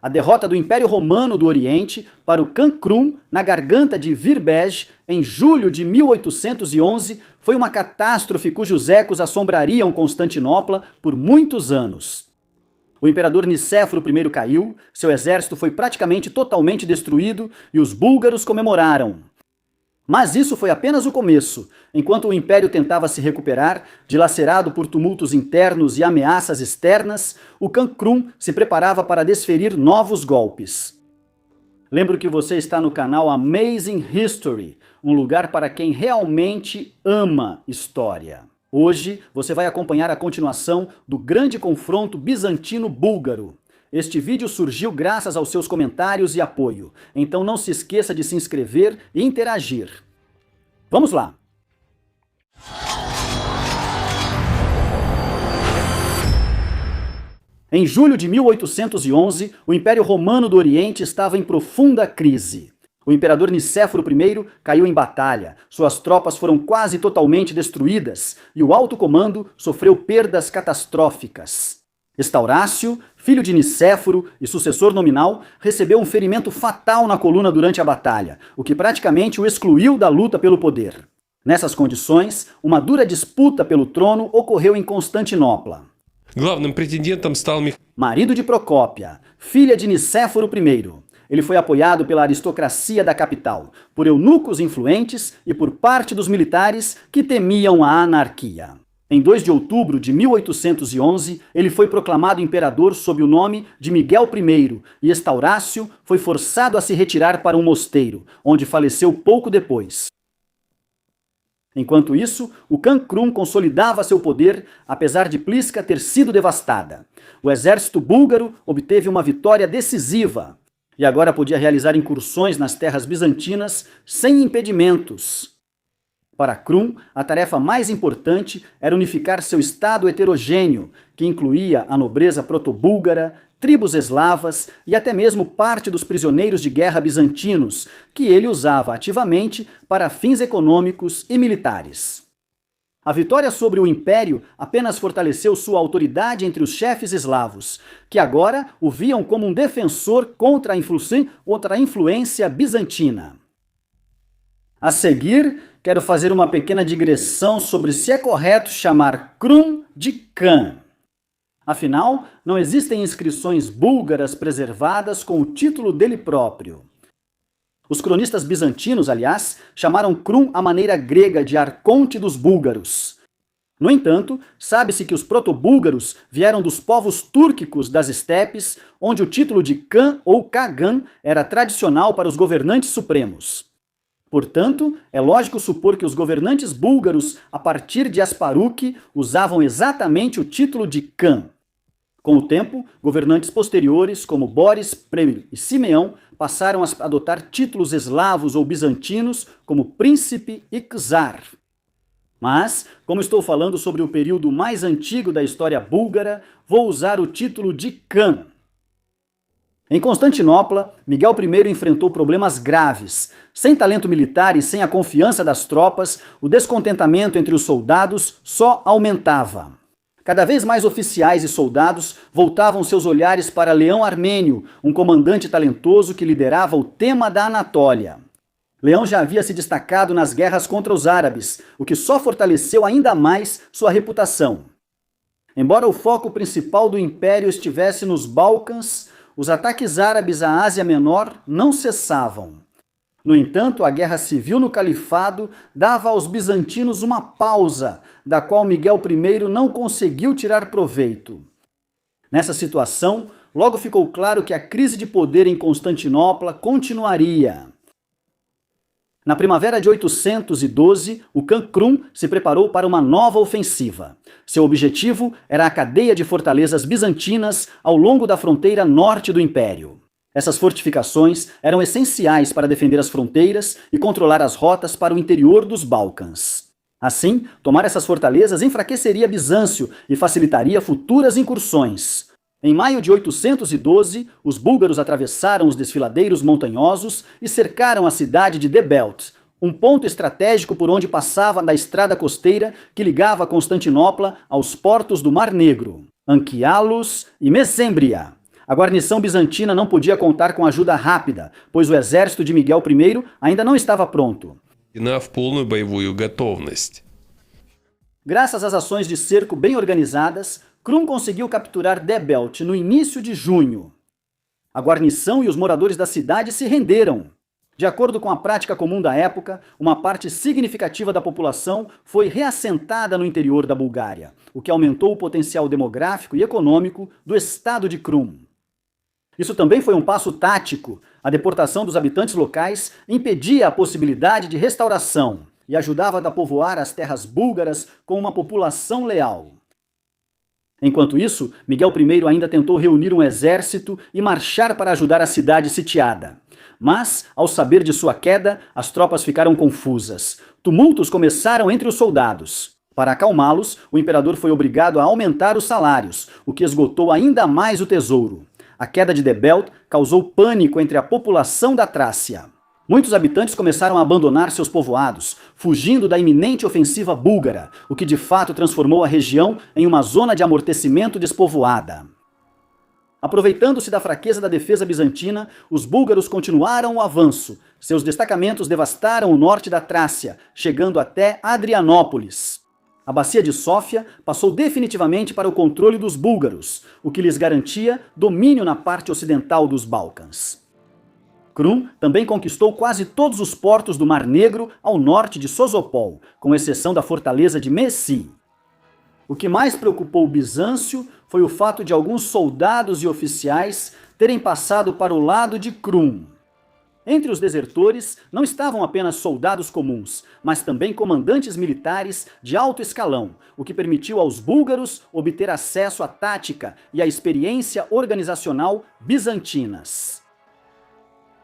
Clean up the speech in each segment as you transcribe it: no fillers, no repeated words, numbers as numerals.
A derrota do Império Romano do Oriente para o Khan Krum na garganta de Virbej em julho de 1811 foi uma catástrofe cujos ecos assombrariam Constantinopla por muitos anos. O imperador Nicéforo I caiu, seu exército foi praticamente totalmente destruído e os búlgaros comemoraram. Mas isso foi apenas o começo. Enquanto o império tentava se recuperar, dilacerado por tumultos internos e ameaças externas, o Khan Krum se preparava para desferir novos golpes. Lembro que você está no canal Amazing History, um lugar para quem realmente ama história. Hoje você vai acompanhar a continuação do grande confronto bizantino-búlgaro. Este vídeo surgiu graças aos seus comentários e apoio, então não se esqueça de se inscrever e interagir. Vamos lá! Em julho de 1811, o Império Romano do Oriente estava em profunda crise. O imperador Nicéforo I caiu em batalha, suas tropas foram quase totalmente destruídas e o alto comando sofreu perdas catastróficas. Estaurácio, filho de Nicéforo e sucessor nominal, recebeu um ferimento fatal na coluna durante a batalha, o que praticamente o excluiu da luta pelo poder. Nessas condições, uma dura disputa pelo trono ocorreu em Constantinopla. Marido de Procópia, filha de Nicéforo I. Ele foi apoiado pela aristocracia da capital, por eunucos influentes e por parte dos militares que temiam a anarquia. Em 2 de outubro de 1811, ele foi proclamado imperador sob o nome de Miguel I e Estaurácio foi forçado a se retirar para um mosteiro, onde faleceu pouco depois. Enquanto isso, o Khan Krum consolidava seu poder, apesar de Pliska ter sido devastada. O exército búlgaro obteve uma vitória decisiva e agora podia realizar incursões nas terras bizantinas sem impedimentos. Para Krum, a tarefa mais importante era unificar seu estado heterogêneo, que incluía a nobreza proto-búlgara, tribos eslavas e até mesmo parte dos prisioneiros de guerra bizantinos, que ele usava ativamente para fins econômicos e militares. A vitória sobre o império apenas fortaleceu sua autoridade entre os chefes eslavos, que agora o viam como um defensor contra a influência bizantina. A seguir, quero fazer uma pequena digressão sobre se é correto chamar Krum de Khan. Afinal, não existem inscrições búlgaras preservadas com o título dele próprio. Os cronistas bizantinos, aliás, chamaram Krum à maneira grega de arconte dos búlgaros. No entanto, sabe-se que os proto-búlgaros vieram dos povos túrquicos das estepes, onde o título de Khan ou Kagan era tradicional para os governantes supremos. Portanto, é lógico supor que os governantes búlgaros, a partir de Asparuch, usavam exatamente o título de Khan. Com o tempo, governantes posteriores, como Boris, Premil e Simeão, passaram a adotar títulos eslavos ou bizantinos, como príncipe e czar. Mas, como estou falando sobre o período mais antigo da história búlgara, vou usar o título de Khan. Em Constantinopla, Miguel I enfrentou problemas graves. Sem talento militar e sem a confiança das tropas, o descontentamento entre os soldados só aumentava. Cada vez mais oficiais e soldados voltavam seus olhares para Leão Armênio, um comandante talentoso que liderava o tema da Anatólia. Leão já havia se destacado nas guerras contra os árabes, o que só fortaleceu ainda mais sua reputação. Embora o foco principal do império estivesse nos Balcãs, os ataques árabes à Ásia Menor não cessavam. No entanto, a guerra civil no califado dava aos bizantinos uma pausa, da qual Miguel I não conseguiu tirar proveito. Nessa situação, logo ficou claro que a crise de poder em Constantinopla continuaria. Na primavera de 812, o Khan Krum se preparou para uma nova ofensiva. Seu objetivo era a cadeia de fortalezas bizantinas ao longo da fronteira norte do Império. Essas fortificações eram essenciais para defender as fronteiras e controlar as rotas para o interior dos Balcãs. Assim, tomar essas fortalezas enfraqueceria Bizâncio e facilitaria futuras incursões. Em maio de 812, os búlgaros atravessaram os desfiladeiros montanhosos e cercaram a cidade de Debelt, um ponto estratégico por onde passava da estrada costeira que ligava Constantinopla aos portos do Mar Negro, Anchialos e Mesembria. A guarnição bizantina não podia contar com ajuda rápida, pois o exército de Miguel I ainda não estava pronto. В полную боевую готовность. Graças às ações de cerco bem organizadas, Krum conseguiu capturar Debelt no início de junho. A guarnição e os moradores da cidade se renderam. De acordo com a prática comum da época, uma parte significativa da população foi reassentada no interior da Bulgária, o que aumentou o potencial demográfico e econômico do estado de Krum. Isso também foi um passo tático. A deportação dos habitantes locais impedia a possibilidade de restauração e ajudava a povoar as terras búlgaras com uma população leal. Enquanto isso, Miguel I ainda tentou reunir um exército e marchar para ajudar a cidade sitiada. Mas, ao saber de sua queda, as tropas ficaram confusas. Tumultos começaram entre os soldados. Para acalmá-los, o imperador foi obrigado a aumentar os salários, o que esgotou ainda mais o tesouro. A queda de Debelt causou pânico entre a população da Trácia. Muitos habitantes começaram a abandonar seus povoados, fugindo da iminente ofensiva búlgara, o que de fato transformou a região em uma zona de amortecimento despovoada. Aproveitando-se da fraqueza da defesa bizantina, os búlgaros continuaram o avanço. Seus destacamentos devastaram o norte da Trácia, chegando até Adrianópolis. A bacia de Sófia passou definitivamente para o controle dos búlgaros, o que lhes garantia domínio na parte ocidental dos Balcãs. Krum também conquistou quase todos os portos do Mar Negro ao norte de Sozopol, com exceção da fortaleza de Messi. O que mais preocupou Bizâncio foi o fato de alguns soldados e oficiais terem passado para o lado de Krum. Entre os desertores não estavam apenas soldados comuns, mas também comandantes militares de alto escalão, o que permitiu aos búlgaros obter acesso à tática e à experiência organizacional bizantinas.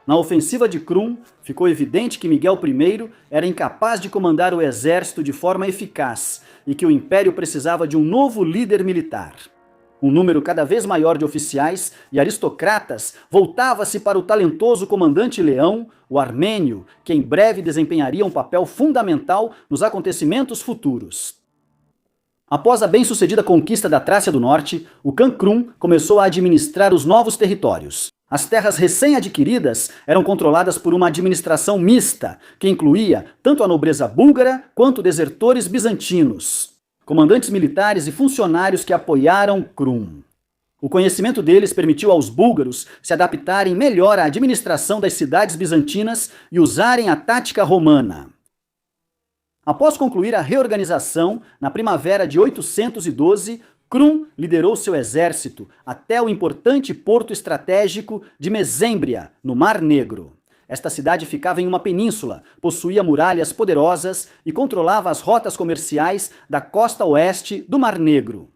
Na ofensiva de Krum, ficou evidente que Miguel I era incapaz de comandar o exército de forma eficaz e que o império precisava de um novo líder militar. Um número cada vez maior de oficiais e aristocratas voltava-se para o talentoso comandante Leão, o armênio, que em breve desempenharia um papel fundamental nos acontecimentos futuros. Após a bem-sucedida conquista da Trácia do Norte, o Khan Krum começou a administrar os novos territórios. As terras recém-adquiridas eram controladas por uma administração mista, que incluía tanto a nobreza búlgara quanto desertores bizantinos, comandantes militares e funcionários que apoiaram Krum. O conhecimento deles permitiu aos búlgaros se adaptarem melhor à administração das cidades bizantinas e usarem a tática romana. Após concluir a reorganização, na primavera de 812, Krum liderou seu exército até o importante porto estratégico de Mesembria, no Mar Negro. Esta cidade ficava em uma península, possuía muralhas poderosas e controlava as rotas comerciais da costa oeste do Mar Negro.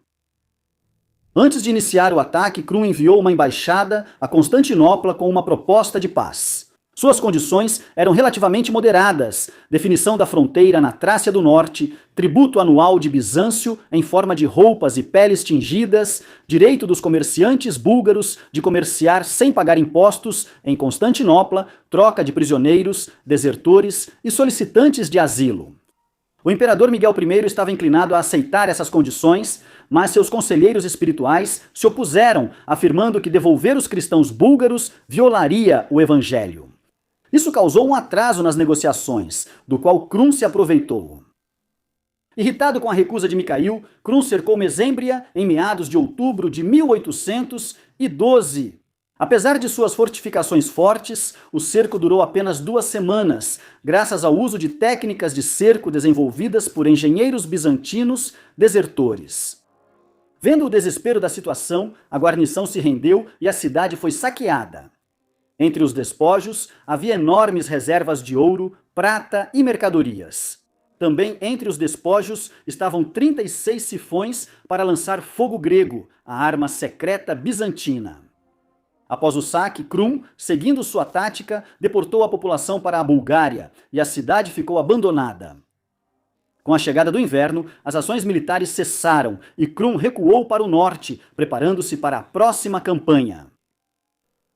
Antes de iniciar o ataque, Krum enviou uma embaixada a Constantinopla com uma proposta de paz. Suas condições eram relativamente moderadas: definição da fronteira na Trácia do Norte, tributo anual de Bizâncio em forma de roupas e peles tingidas, direito dos comerciantes búlgaros de comerciar sem pagar impostos em Constantinopla, troca de prisioneiros, desertores e solicitantes de asilo. O imperador Miguel I estava inclinado a aceitar essas condições, mas seus conselheiros espirituais se opuseram, afirmando que devolver os cristãos búlgaros violaria o evangelho. Isso causou um atraso nas negociações, do qual Krum se aproveitou. Irritado com a recusa de Mikhail, Krum cercou Mesembria em meados de outubro de 1812. Apesar de suas fortificações fortes, o cerco durou apenas 2 semanas, graças ao uso de técnicas de cerco desenvolvidas por engenheiros bizantinos desertores. Vendo o desespero da situação, a guarnição se rendeu e a cidade foi saqueada. Entre os despojos, havia enormes reservas de ouro, prata e mercadorias. Também entre os despojos estavam 36 sifões para lançar fogo grego, a arma secreta bizantina. Após o saque, Krum, seguindo sua tática, deportou a população para a Bulgária e a cidade ficou abandonada. Com a chegada do inverno, as ações militares cessaram e Krum recuou para o norte, preparando-se para a próxima campanha.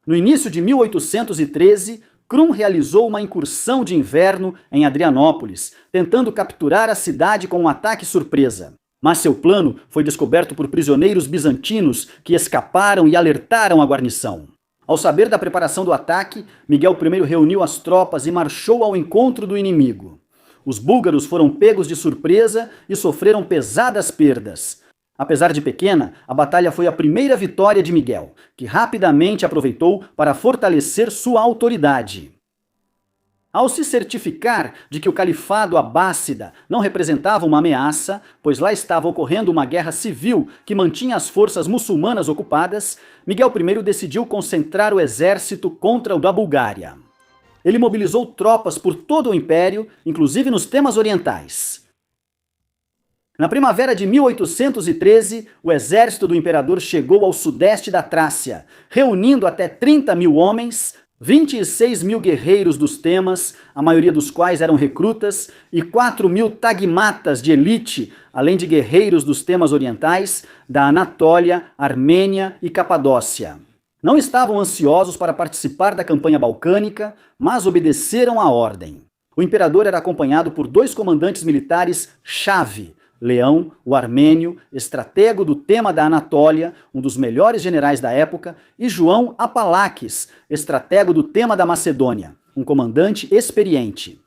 No início de 1813, Krum realizou uma incursão de inverno em Adrianópolis, tentando capturar a cidade com um ataque surpresa. Mas seu plano foi descoberto por prisioneiros bizantinos que escaparam e alertaram a guarnição. Ao saber da preparação do ataque, Miguel I reuniu as tropas e marchou ao encontro do inimigo. Os búlgaros foram pegos de surpresa e sofreram pesadas perdas. Apesar de pequena, a batalha foi a primeira vitória de Miguel, que rapidamente aproveitou para fortalecer sua autoridade. Ao se certificar de que o califado abássida não representava uma ameaça, pois lá estava ocorrendo uma guerra civil que mantinha as forças muçulmanas ocupadas, Miguel I decidiu concentrar o exército contra o da Bulgária. Ele mobilizou tropas por todo o império, inclusive nos temas orientais. Na primavera de 1813, o exército do imperador chegou ao sudeste da Trácia, reunindo até 30.000 homens, 26.000 guerreiros dos temas, a maioria dos quais eram recrutas, e 4.000 tagmatas de elite, além de guerreiros dos temas orientais, da Anatólia, Armênia e Capadócia. Não estavam ansiosos para participar da campanha balcânica, mas obedeceram à ordem. O imperador era acompanhado por 2 comandantes militares-chave, Leão, o armênio, estratego do tema da Anatólia, um dos melhores generais da época, e João Apalaques, estratego do tema da Macedônia, um comandante experiente.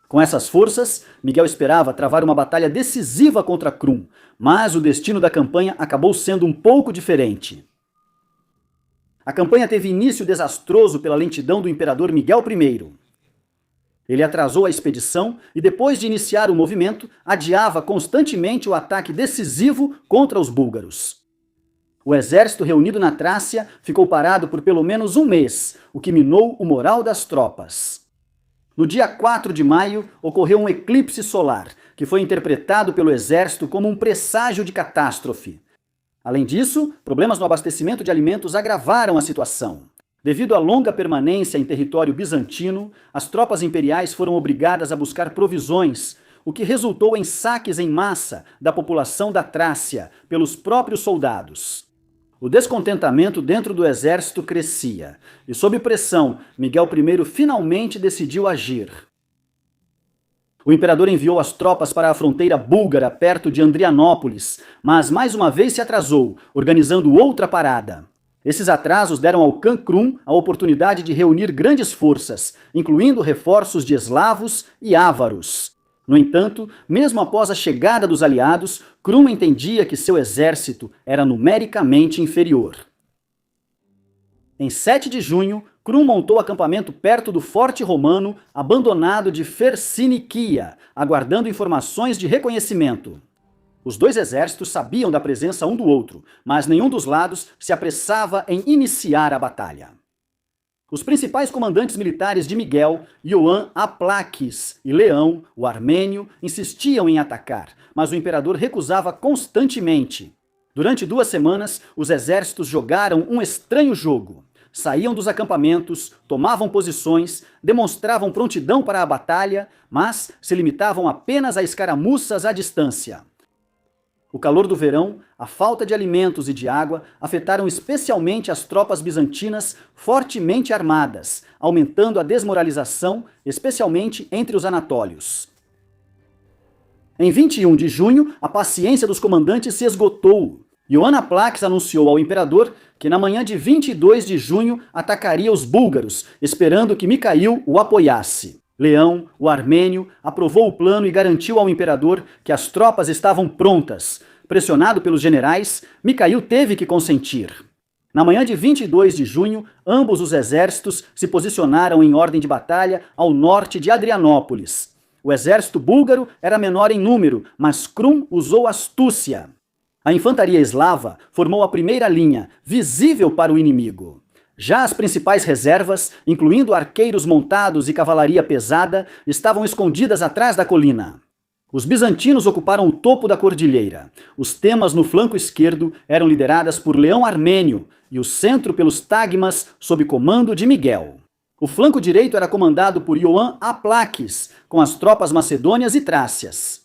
Com essas forças, Miguel esperava travar uma batalha decisiva contra Krum, mas o destino da campanha acabou sendo um pouco diferente. A campanha teve início desastroso pela lentidão do imperador Miguel I. Ele atrasou a expedição e, depois de iniciar o movimento, adiava constantemente o ataque decisivo contra os búlgaros. O exército reunido na Trácia ficou parado por pelo menos um mês, o que minou o moral das tropas. No dia 4 de maio, ocorreu um eclipse solar, que foi interpretado pelo exército como um presságio de catástrofe. Além disso, problemas no abastecimento de alimentos agravaram a situação. Devido à longa permanência em território bizantino, as tropas imperiais foram obrigadas a buscar provisões, o que resultou em saques em massa da população da Trácia pelos próprios soldados. O descontentamento dentro do exército crescia, e sob pressão, Miguel I finalmente decidiu agir. O imperador enviou as tropas para a fronteira búlgara perto de Andrianópolis, mas mais uma vez se atrasou, organizando outra parada. Esses atrasos deram ao Khan Krum a oportunidade de reunir grandes forças, incluindo reforços de eslavos e ávaros. No entanto, mesmo após a chegada dos aliados, Krum entendia que seu exército era numericamente inferior. Em 7 de junho, Krum montou acampamento perto do forte romano abandonado de Fersinikia, aguardando informações de reconhecimento. Os 2 exércitos sabiam da presença um do outro, mas nenhum dos lados se apressava em iniciar a batalha. Os principais comandantes militares de Miguel, Ioan Apalaques e Leão, o armênio, insistiam em atacar, mas o imperador recusava constantemente. Durante 2 semanas, os exércitos jogaram um estranho jogo. Saíam dos acampamentos, tomavam posições, demonstravam prontidão para a batalha, mas se limitavam apenas a escaramuças à distância. O calor do verão, a falta de alimentos e de água afetaram especialmente as tropas bizantinas fortemente armadas, aumentando a desmoralização, especialmente entre os anatólios. Em 21 de junho, a paciência dos comandantes se esgotou. Ioan Apalaques anunciou ao imperador que na manhã de 22 de junho atacaria os búlgaros, esperando que Micail o apoiasse. Leão, o armênio, aprovou o plano e garantiu ao imperador que as tropas estavam prontas. Pressionado pelos generais, Micail teve que consentir. Na manhã de 22 de junho, ambos os exércitos se posicionaram em ordem de batalha ao norte de Adrianópolis. O exército búlgaro era menor em número, mas Krum usou astúcia. A infantaria eslava formou a primeira linha, visível para o inimigo. Já as principais reservas, incluindo arqueiros montados e cavalaria pesada, estavam escondidas atrás da colina. Os bizantinos ocuparam o topo da cordilheira. Os temas no flanco esquerdo eram lideradas por Leão Armênio e o centro pelos tagmas sob comando de Miguel. O flanco direito era comandado por Ioan Apalaques, com as tropas macedônias e trácias.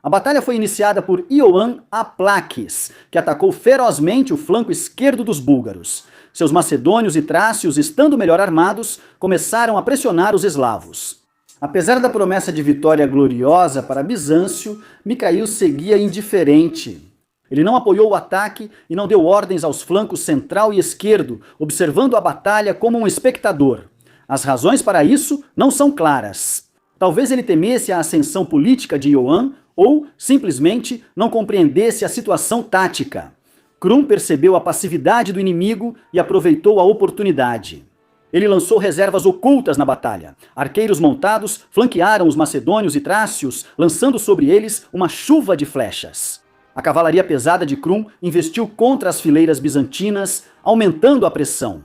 A batalha foi iniciada por Ioan Apalaques, que atacou ferozmente o flanco esquerdo dos búlgaros. Seus macedônios e trácios, estando melhor armados, começaram a pressionar os eslavos. Apesar da promessa de vitória gloriosa para Bizâncio, Micail seguia indiferente. Ele não apoiou o ataque e não deu ordens aos flancos central e esquerdo, observando a batalha como um espectador. As razões para isso não são claras. Talvez ele temesse a ascensão política de Ioan ou, simplesmente, não compreendesse a situação tática. Krum percebeu a passividade do inimigo e aproveitou a oportunidade. Ele lançou reservas ocultas na batalha. Arqueiros montados flanquearam os macedônios e trácios, lançando sobre eles uma chuva de flechas. A cavalaria pesada de Krum investiu contra as fileiras bizantinas, aumentando a pressão.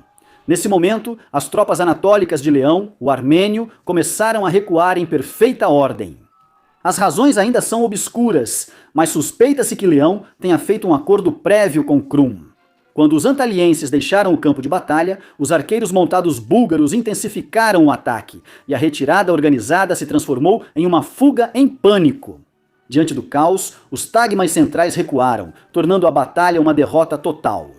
Nesse momento, as tropas anatólicas de Leão, o armênio, começaram a recuar em perfeita ordem. As razões ainda são obscuras, mas suspeita-se que Leão tenha feito um acordo prévio com Krum. Quando os antalienses deixaram o campo de batalha, os arqueiros montados búlgaros intensificaram o ataque, e a retirada organizada se transformou em uma fuga em pânico. Diante do caos, os tagmas centrais recuaram, tornando a batalha uma derrota total.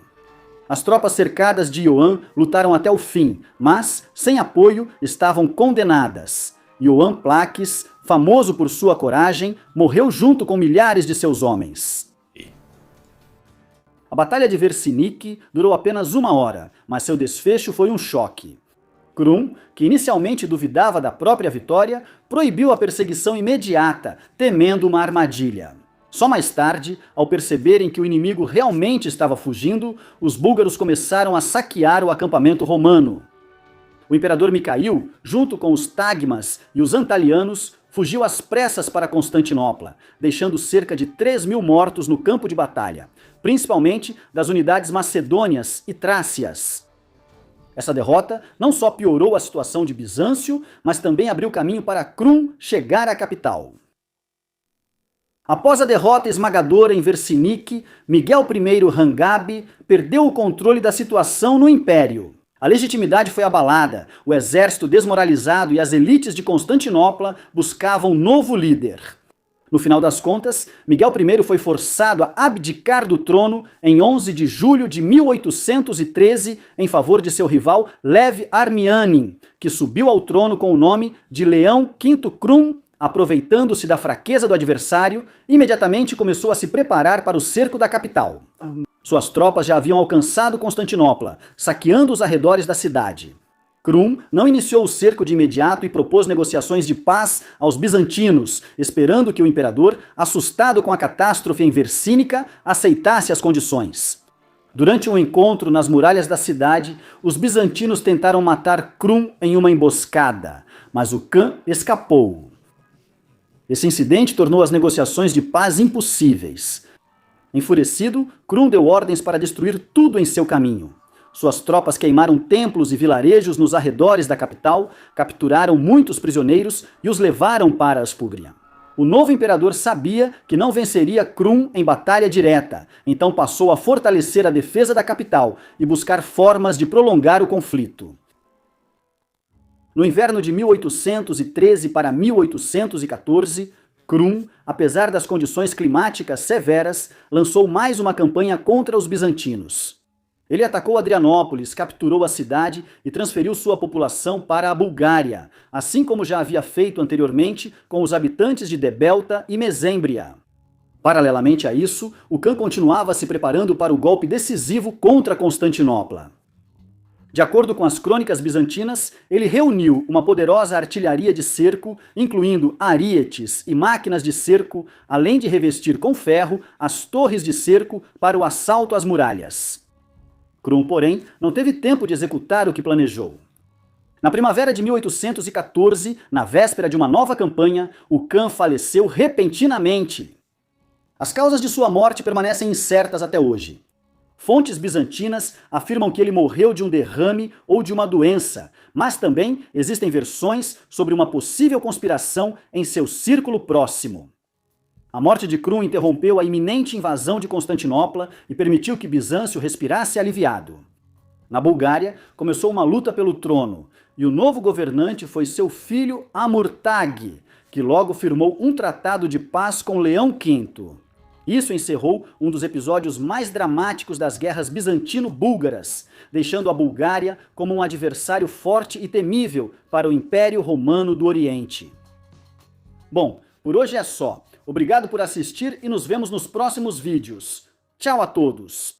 As tropas cercadas de Ioan lutaram até o fim, mas, sem apoio, estavam condenadas. Ioan Plaques, famoso por sua coragem, morreu junto com milhares de seus homens. A Batalha de Versinique durou apenas 1 hora, mas seu desfecho foi um choque. Krum, que inicialmente duvidava da própria vitória, proibiu a perseguição imediata, temendo uma armadilha. Só mais tarde, ao perceberem que o inimigo realmente estava fugindo, os búlgaros começaram a saquear o acampamento romano. O imperador Micail, junto com os tagmas e os antalianos, fugiu às pressas para Constantinopla, deixando cerca de 3.000 mortos no campo de batalha, principalmente das unidades macedônias e trácias. Essa derrota não só piorou a situação de Bizâncio, mas também abriu caminho para Krum chegar à capital. Após a derrota esmagadora em Versinique, Miguel I Hangabe perdeu o controle da situação no Império. A legitimidade foi abalada, o exército desmoralizado e as elites de Constantinopla buscavam um novo líder. No final das contas, Miguel I foi forçado a abdicar do trono em 11 de julho de 1813 em favor de seu rival Lev Armianin, que subiu ao trono com o nome de Leão V Krum. Aproveitando-se da fraqueza do adversário, imediatamente começou a se preparar para o cerco da capital. Suas tropas já haviam alcançado Constantinopla, saqueando os arredores da cidade. Krum não iniciou o cerco de imediato e propôs negociações de paz aos bizantinos, esperando que o imperador, assustado com a catástrofe em Versinica, aceitasse as condições. Durante um encontro nas muralhas da cidade, os bizantinos tentaram matar Krum em uma emboscada, mas o Khan escapou. Esse incidente tornou as negociações de paz impossíveis. Enfurecido, Krum deu ordens para destruir tudo em seu caminho. Suas tropas queimaram templos e vilarejos nos arredores da capital, capturaram muitos prisioneiros e os levaram para a Aspúgria. O novo imperador sabia que não venceria Krum em batalha direta, então passou a fortalecer a defesa da capital e buscar formas de prolongar o conflito. No inverno de 1813 para 1814, Krum, apesar das condições climáticas severas, lançou mais uma campanha contra os bizantinos. Ele atacou Adrianópolis, capturou a cidade e transferiu sua população para a Bulgária, assim como já havia feito anteriormente com os habitantes de Debelta e Mesembria. Paralelamente a isso, o Khan continuava se preparando para o golpe decisivo contra Constantinopla. De acordo com as crônicas bizantinas, ele reuniu uma poderosa artilharia de cerco, incluindo arietes e máquinas de cerco, além de revestir com ferro as torres de cerco para o assalto às muralhas. Krum, porém, não teve tempo de executar o que planejou. Na primavera de 1814, na véspera de uma nova campanha, o Khan faleceu repentinamente. As causas de sua morte permanecem incertas até hoje. Fontes bizantinas afirmam que ele morreu de um derrame ou de uma doença, mas também existem versões sobre uma possível conspiração em seu círculo próximo. A morte de Krum interrompeu a iminente invasão de Constantinopla e permitiu que Bizâncio respirasse aliviado. Na Bulgária, começou uma luta pelo trono, e o novo governante foi seu filho Amurtag, que logo firmou um tratado de paz com Leão V. Isso encerrou um dos episódios mais dramáticos das guerras bizantino-búlgaras, deixando a Bulgária como um adversário forte e temível para o Império Romano do Oriente. Bom, por hoje é só. Obrigado por assistir e nos vemos nos próximos vídeos. Tchau a todos!